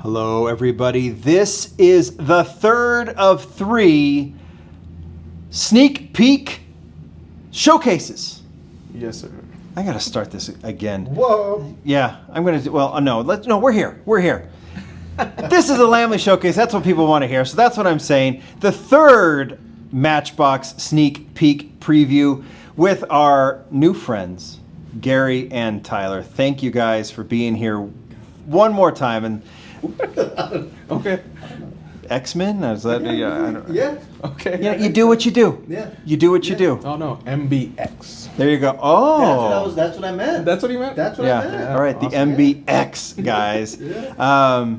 Hello, everybody. This is the third of 3 sneak peek showcases. Yes, sir. I gotta start this again. Whoa. Yeah, I'm gonna do, well, no, we're here. We're here. This is a Lamley showcase. That's what people want to hear. So that's what I'm saying. The third Matchbox sneak peek preview with our new friends, Gary and Tyler. Thank you guys for being here one more time. And Okay. X-Men? Is that, yeah, I don't, Yeah. Okay. yeah, you do what you do. Yeah. You do what you do. Oh no, MBX. There you go. Oh. That's what I meant. That's what you meant? That's what Yeah. I meant. All right. Awesome. The MBX guys. Yeah.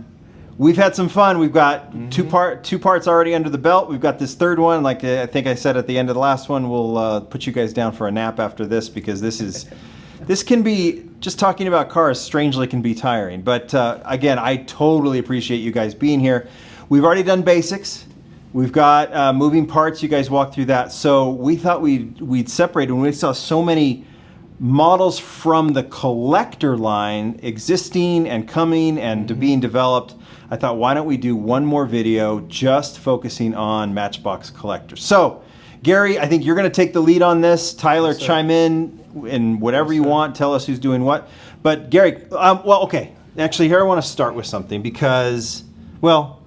We've had some fun. We've got two parts already under the belt. We've got this third one. Like I think I said at the end of the last one, we'll put you guys down for a nap after this because this can be, just talking about cars strangely can be tiring. But again, I totally appreciate you guys being here. We've already done basics. We've got moving parts. You guys walked through that. So we thought we'd separate when we saw so many models from the collector line existing and coming and being developed. I thought, why don't we do one more video just focusing on Matchbox collectors? So, Gary, I think you're going to take the lead on this. Tyler, chime in whatever you want. Tell us who's doing what. But Gary, well, okay. Actually, here I want to start with something because, well,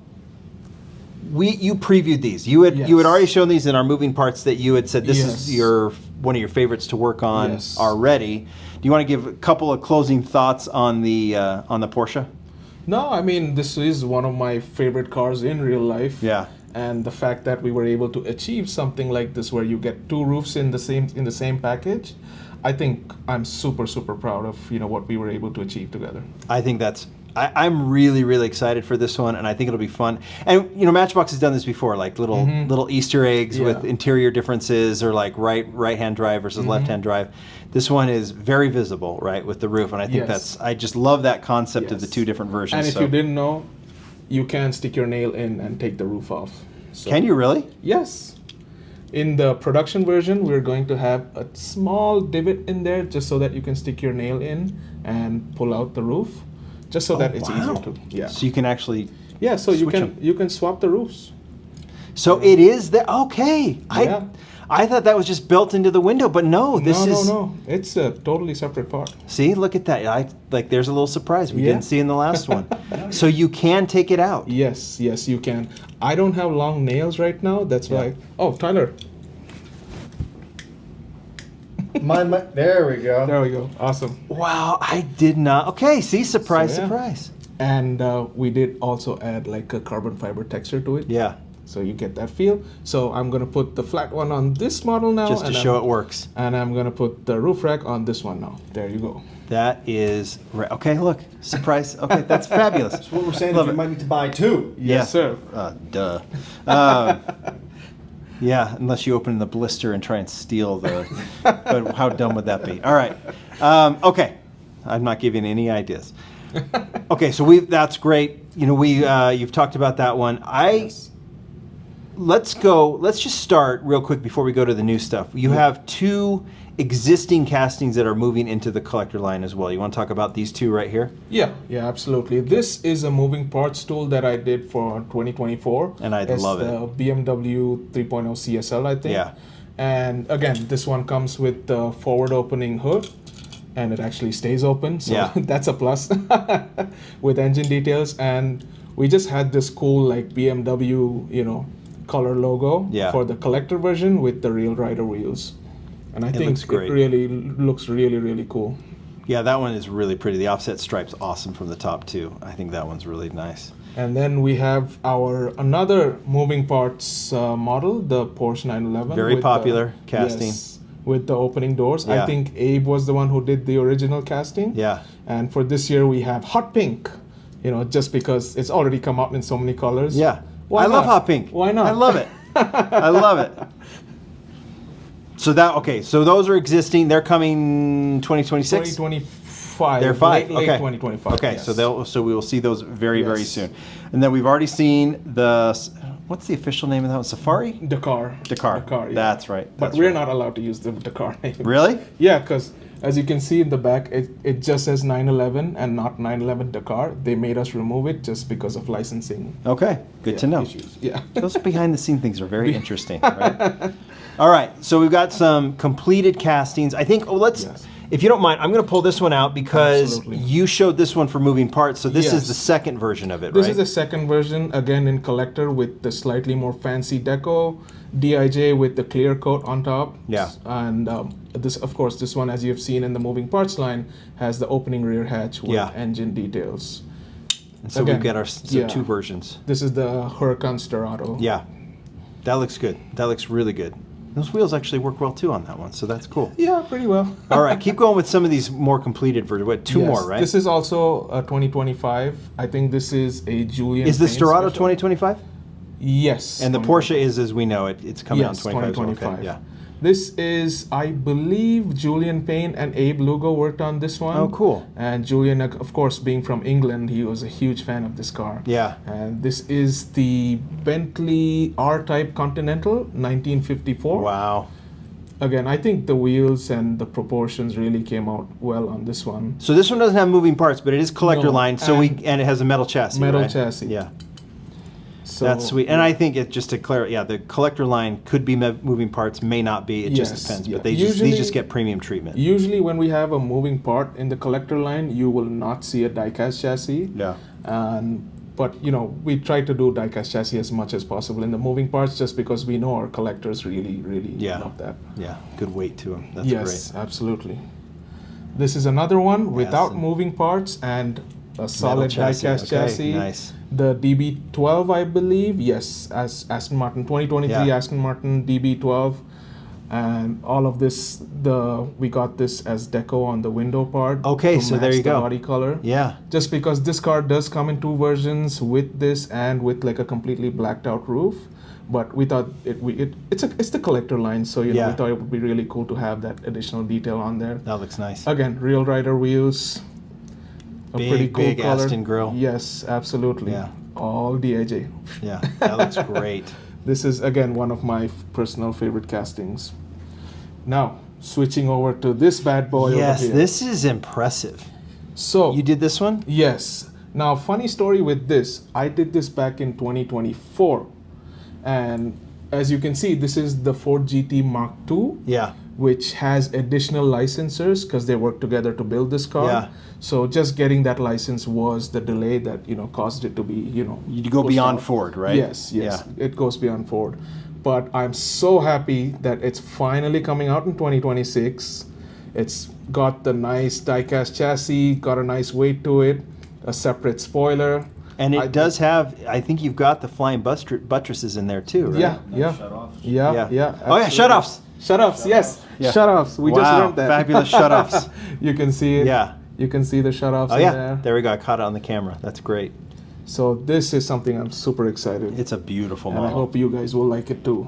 you previewed these. You had already shown these in our moving parts that you had said this is one of your favorites to work on already. Do you want to give a couple of closing thoughts on the Porsche? No, I mean, this is one of my favorite cars in real life. Yeah. And the fact that we were able to achieve something like this where you get 2 roofs in the same package, I think I'm super proud of what we were able to achieve together. I think I'm really excited for this one, and I think it'll be fun. And Matchbox has done this before, like little Easter eggs with interior differences, or like right-hand drive versus left-hand drive. This one is very visible, right, with the roof, and I think I just love that concept of the 2 different versions. And if you didn't know, you can stick your nail in and take the roof off. So, can you really? Yes. In the production version, we're going to have a small divot in there just so that you can stick your nail in and pull out the roof, just so that it's easier to. Yeah. So you can actually. Yeah. So you can swap the roofs. So it is that okay? Yeah. I thought that was just built into the window, but no, No. It's a totally separate part. See, look at that. There's a little surprise we didn't see in the last one. So you can take it out. Yes, you can. I don't have long nails right now. That's why. Oh, Tyler. There we go. There we go. Awesome. Wow, I did not. Okay, see, surprise. And we did also add like a carbon fiber texture to it. Yeah. So you get that feel. So I'm gonna put the flat one on this model now, just to show it works. And I'm gonna put the roof rack on this one now. There you go. That is okay. Look, surprise. Okay, that's fabulous. So what we're saying is you might need to buy 2. Yes, sir. Duh. Yeah, unless you open the blister and try and steal the. But how dumb would that be? All right. Okay, I'm not giving any ideas. Okay, so that's great. You've talked about that one. Let's just start real quick before we go to the new stuff. You have 2 existing castings that are moving into the collector line as well. You want to talk about these 2 right here? Yeah, absolutely. This is a moving parts tool that I did for 2024. And I love it. It's the BMW 3.0 CSL, I think. Yeah. And again, this one comes with the forward opening hood, and it actually stays open. So that's a plus with engine details. And we just had this cool like BMW, color logo for the collector version with the real rider wheels. And I think it really looks really cool. Yeah, that one is really pretty. The offset stripe's awesome from the top too. I think that one's really nice. And then we have another moving parts model, the Porsche 911. Very popular casting. Yes, with the opening doors. Yeah. I think Abe was the one who did the original casting. Yeah. And for this year we have hot pink, just because it's already come out in so many colors. Yeah. Why I not? love hot pink. Why not? I love it. I love it. So those are existing. They're coming 2026. 2025. They're 5. Late Okay. 2025. Okay. Yes. So we will see those very soon. And then we've already seen what's the official name of that one? Safari? Dakar. Dakar. Yeah. That's right. But we're not allowed to use the Dakar name. Really? Yeah, because As you can see in the back, it just says 911 and not 911 Dakar. They made us remove it just because of licensing. Okay, good to know. Issues. Yeah. Those behind the scene things are very interesting, right? All right, so we've got some completed castings. I think, Yes. if you don't mind, I'm going to pull this one out because Absolutely. you showed this one for moving parts. So this is Yes. the second version of it, This right? is the second version, again in collector with the slightly more fancy deco, DIJ with the clear coat on top. Yeah. And this, of course, this one, as you've seen in the moving parts line, has the opening rear hatch with Yeah. engine details. And so again, we've got our yeah. two versions. This is the Huracan Sterrato. Yeah, that looks good. That looks really good. Those wheels actually work well too on that one, so that's cool. Yeah, pretty well. All right, keep going with some of these more completed versions. What, two Yes, more, right? This is also a 2025. I think this is a Julian. Is the Payne Sterrato special. 2025? Yes. And the 2025. Porsche is, as we know, it's coming out in Yes, 2025. 2025. Okay, yeah. This is, I believe, Julian Payne and Abe Lugo worked on this one. Oh, cool. And Julian, of course, being from England, he was a huge fan of this car. Yeah. And this is the Bentley R-Type Continental, 1954. Wow. Again, I think the wheels and the proportions really came out well on this one. So this one doesn't have moving parts, but it is collector No, line. So and it has a metal chassis. Metal right? chassis. Yeah. So That's sweet. And I think it just to clarify, yeah, the collector line could be moving parts, may not be. It just Yes, depends. yeah. But these Usually- just get premium treatment. Usually when we have a moving part in the collector line, you will not see a die-cast chassis. Yeah. But we try to do die-cast chassis as much as possible in the moving parts, just because we know our collectors really Yeah. love that. Yeah. Good weight to them. That's Yes, great. absolutely. This is another one without some moving parts and a solid chassis. die-cast Okay, chassis. nice. The DB12, I believe. Yes, as Aston Martin 2023 Yeah. Aston Martin DB12. And all of this, we got this as deco on the window part. Okay, to so there match you the go. body color. Yeah. Just because this car does come in two versions, with this and with like a completely blacked out roof. But we thought it's the collector line, so Yeah. we thought it would be really cool to have that additional detail on there. That looks nice. Again, real rider wheels. A Big, pretty cool big color. Aston grille. Yes, absolutely. Yeah. All DIJ. Yeah. That looks great. This is again one of my personal favorite castings. Now, switching over to this bad boy Yes, over here. this is impressive. So You did this one? yes. Now, funny story with this. I did this back in 2024, and as you can see, this is the Ford GT Mark II, Yeah. which has additional licensors because they worked together to build this car. Yeah. So just getting that license was the delay that caused it to be You go pushed beyond out. Ford, right? Yes, it goes beyond Ford. But I'm so happy that it's finally coming out in 2026. It's got the nice die-cast chassis, got a nice weight to it, a separate spoiler. And it I- does have, I think you've got the flying buttresses in there too, right? Yeah, yeah, Shut-offs. yeah. Oh yeah, absolutely. shutoffs. Shut-offs, yes. Yeah. Shut-offs. We just Wow, learned that. fabulous shut-offs. You can see it. Yeah. You can see the shut-offs Oh in yeah, there. we go. I caught it on the camera. That's great. So this is something I'm super excited. It's a beautiful and I model. hope you guys will like it too.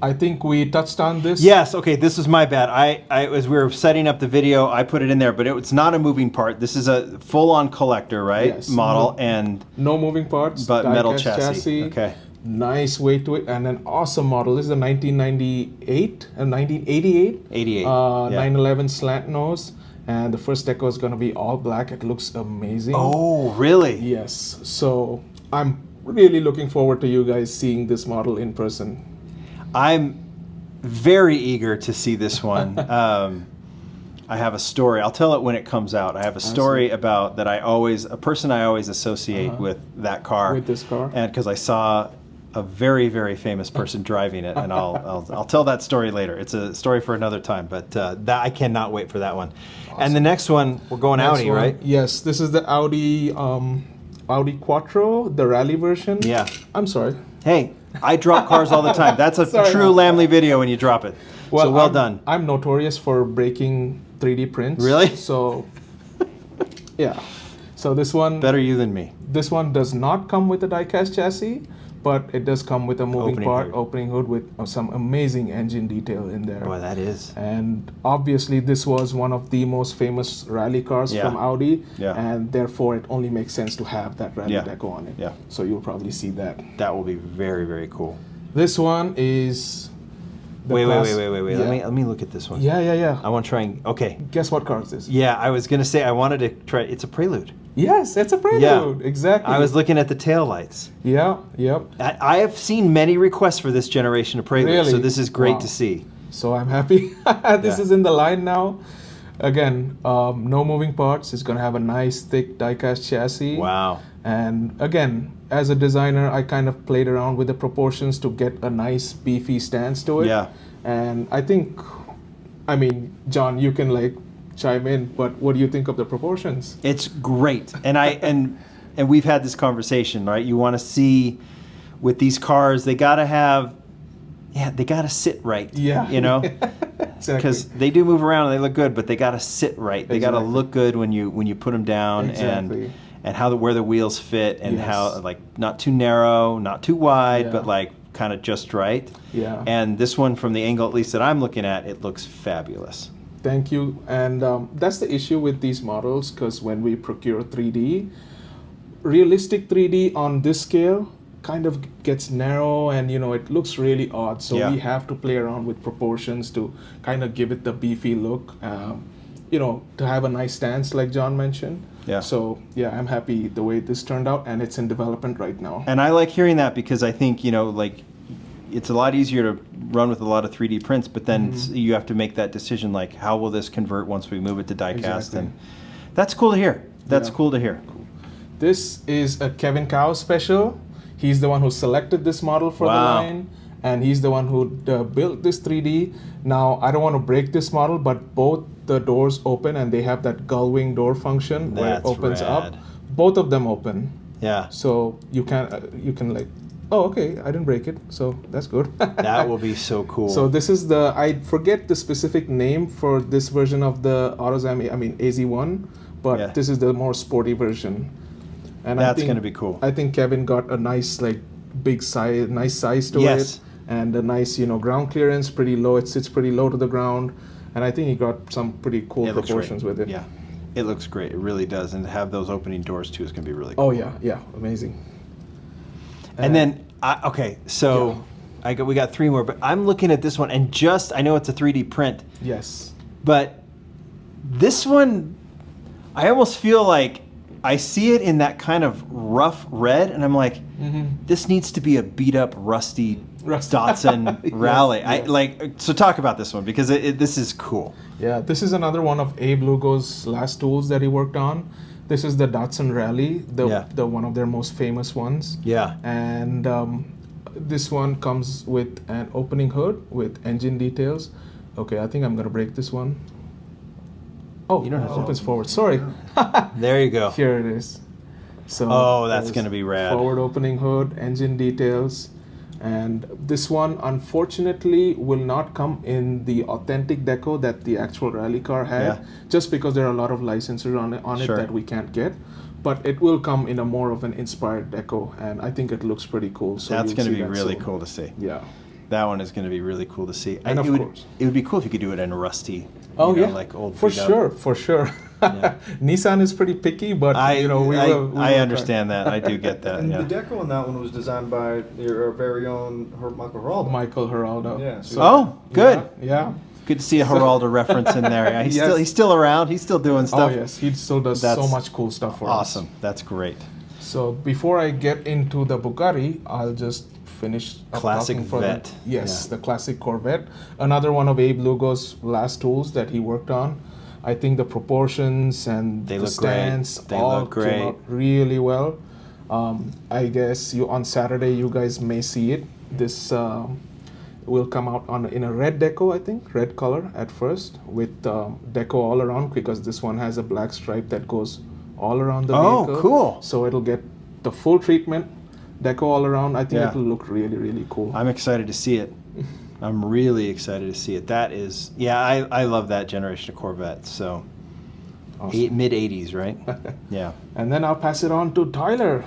I think we touched on this. Yes. Okay. This is my bad. I as we were setting up the video, I put it in there, but it's not a moving part. This is a full-on collector, right? Yes. Model No. and No moving parts. but metal die-cast chassis. Okay. Nice weight to it and an awesome model. This is a 1998 and 1988. 88. Yeah. 911 slant nose, and the first deco is going to be all black. It looks amazing. Oh, really? Yes. So I'm really looking forward to you guys seeing this model in person. I'm very eager to see this one. I have a story. I'll tell it when it comes out. I have a story about that a person I always associate with that car. With this car? And because I saw a very, very famous person driving it, and I'll tell that story later. It's a story for another time, but that I cannot wait for that one. Awesome. And the next one, we're going Next Audi, one, right? Yes. This is the Audi Quattro, the rally version. Yeah. I'm sorry. Hey, I drop cars all the time. That's a Sorry true about Lamley video when you drop it. So well done. I'm notorious for breaking 3D prints. Really? So, yeah. So this one, Better you than me. this one does not come with a die-cast chassis, but it does come with a moving part, hood. opening hood with some amazing engine detail in there. Boy, that is. And obviously, this was one of the most famous rally cars Yeah. from Audi, Yeah. and therefore it only makes sense to have that rally Yeah. deco on it. Yeah. So you'll probably see that. That will be very, very cool. This one is Wait. class- Let yeah. me look at this one. Yeah. I want to try and okay. Guess what car is this? Yeah, I was gonna say I wanted to try. It's a Prelude. Yes, it's a Prelude. Yeah, Exactly. I was looking at the taillights. Yeah, yep. I have seen many requests for this generation of Prelude, Really? so this is great Wow. to see. So I'm happy. This Yeah. is in the line now. Again, no moving parts. It's gonna have a nice thick die-cast chassis. Wow. And again, as a designer, I kind of played around with the proportions to get a nice beefy stance to it. Yeah. And I think, I mean, John, you can like chime in, but what do you think of the proportions? It's great, and and we've had this conversation, right? You want to see with these cars, they gotta have, they gotta sit right. Yeah. You know, Exactly. because they do move around and they look good, but they gotta sit right. They gotta Exactly. look good when you put them down, Exactly. and how where the wheels fit, and Yes. how like not too narrow, not too wide, Yeah. but like kind of just right. Yeah. And this one, from the angle at least that I'm looking at, it looks fabulous. Thank you. And that's the issue with these models, because when we procure 3D, realistic 3D on this scale kind of gets narrow, and it looks really odd. So Yeah. we have to play around with proportions to kind of give it the beefy look, to have a nice stance like John mentioned. Yeah. So yeah, I'm happy the way this turned out, and it's in development right now. And I like hearing that, because I think, like, it's a lot easier to run with a lot of 3D prints, but then you have to make that decision, like, how will this convert once we move it to die-cast? Exactly. And that's cool to hear. That's Yeah. cool to hear. This is a Kevin Cow special. He's the one who selected this model for Wow. the line, and he's the one who built this 3D. Now, I don't want to break this model, but both the doors open, and they have that gull wing door function where it That's opens rad. up. Both of them open, Yeah. so you can like, oh, okay, I didn't break it, so that's good. That will be so cool. So this is I forget the specific name for this version of the AutoZam, AZ1, but Yeah. this is the more sporty version. And That's gonna be cool. I think Kevin got a nice, like, nice size to Yes. it, and a nice, ground clearance, pretty low. It sits pretty low to the ground, and I think he got some pretty cool It looks proportions great. with it. Yeah. It looks great. It really does. And to have those opening doors, too, is going to be really cool. Oh yeah, amazing. And then, okay, so we got three more, but I'm looking at this one, and I know it's a 3D print, Yes. but this one, I almost feel like I see it in that kind of rough red, and I'm like, this needs to be a beat up, rusty Datsun Yes, Rally. yes. So talk about this one, because this is cool. Yeah, this is another one of Abe Lugo's last tools that he worked on. This is the Datsun Rally, the one of their most famous ones. Yeah. And this one comes with an opening hood with engine details. Okay, I think I'm gonna break this one. Oh, You don't have it to. opens forward. Sorry. There you go. Here it is. So Oh, that's there's gonna be rad. Forward opening hood, engine details, and this one unfortunately will not come in the authentic deco that the actual rally car had, Yeah. just because there are a lot of licenses on it Sure. that we can't get. But it will come in a more of an inspired deco, and I think it looks pretty cool. So That's you'll going to see be that really soon. cool to see. Yeah. That one is going to be really cool to see. And of it would, course. It would be cool if you could do it in a rusty, Oh yeah, like old for beat up. sure, for sure. Yeah. Nissan is pretty picky, but I we will I try. understand that. I do get that. And Yeah. the deco on that one was designed by your very own Michael Geraldo. Michael Geraldo. Yeah, so- Oh, good. Yeah. Good to see a Geraldo reference in there. Yeah, Yes. he's still around. He's still doing Oh stuff. yes, he still does so That's much cool stuff for us. Awesome. That's great. So before I get into the Bugatti, I'll just finish up Classic talking for Vet. Yes, Yeah. the classic Corvette. Another one of Abe Lugo's last tools that he worked on. I think the proportions and They the look great. stance They all look great. came out really well. I guess on Saturday you guys may see it. This will come out in a red deco, I think, red color at first, with deco all around, because this one has a black stripe that goes all around the Oh, vehicle. cool. So it'll get the full treatment, deco all around. I think Yeah. it'll look really, really cool. I'm excited to see it. I'm really excited to see it. That is, yeah, I love that generation of Corvettes. So, Awesome. mid 80s, right? Yeah. And then I'll pass it on to Tyler.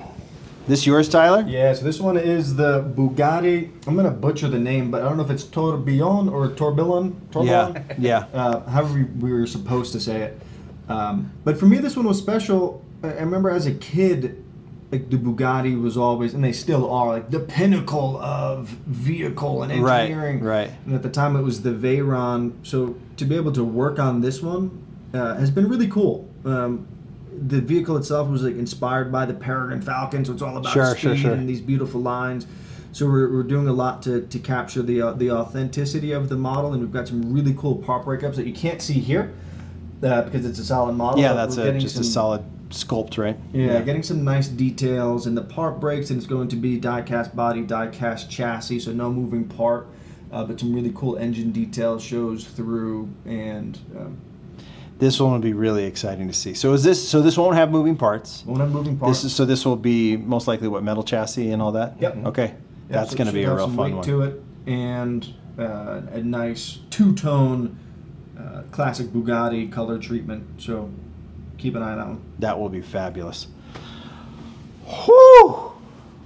This yours, Tyler? Yeah, so this one is the Bugatti. I'm gonna butcher the name, but I don't know if it's Tourbillon or Tourbillon. Yeah. Yeah. However we were supposed to say it. But for me, this one was special. I remember as a kid, like the Bugatti was always, and they still are, like the pinnacle of vehicle and engineering. Right. And at the time it was the Veyron. So to be able to work on this one has been really cool. The vehicle itself was like inspired by the Peregrine Falcon, so it's all about speed and these beautiful lines. So we're doing a lot to capture the authenticity of the model, and we've got some really cool part breakups that you can't see here because it's a solid model. Yeah, that's just a solid sculpt, right? Yeah, getting some nice details in the part breaks, and it's going to be die-cast body, die-cast chassis, so no moving part, but some really cool engine detail shows through, and this one will be really exciting to see. So this won't have moving parts. won't have moving parts. This will be most likely what, metal chassis and all that? Yep. Okay. That's so going to be a real some fun weight one. to it, and a nice two-tone classic Bugatti color treatment. So keep an eye on that one. That will be fabulous. Whew!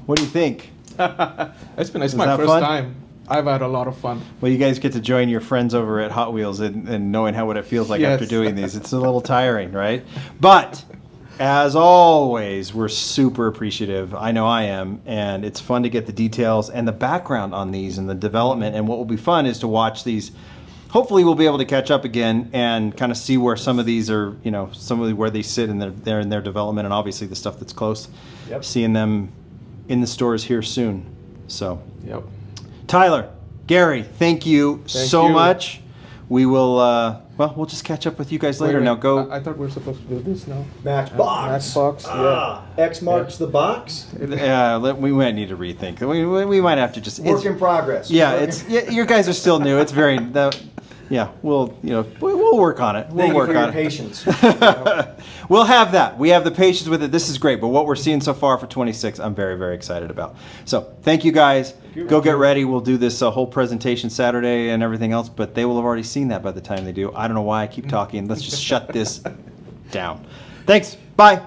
What do you think? It's my first time. I've had a lot of fun. Well, you guys get to join your friends over at Hot Wheels and knowing what it feels like after doing these. It's a little tiring, right? But as always, we're super appreciative. I know I am, and it's fun to get the details and the background on these and the development. And what will be fun is to watch these. Hopefully, we'll be able to catch up again and kind of see where some of these are, where they sit in their development, and obviously the stuff that's close. Yep. Seeing them in the stores here soon. So. Yep. Tyler, Gary, thank you so much. We will, we'll just catch up with you guys later. Wait. Now go. I thought we were supposed to do this now. Matchbox. Matchbox, yeah. X marks the box. Yeah, we might need to rethink. We might have to just. Work in progress. Yeah, your guys are still new. It's very. Yeah, we'll work on it. We'll work on it. Thank you for your patience. We'll have that. We have the patience with it. This is great. But what we're seeing so far for 26, I'm very, very excited about. So thank you guys. Go get ready. We'll do this whole presentation Saturday and everything else, but they will have already seen that by the time they do. I don't know why I keep talking. Let's just shut this down. Thanks. Bye.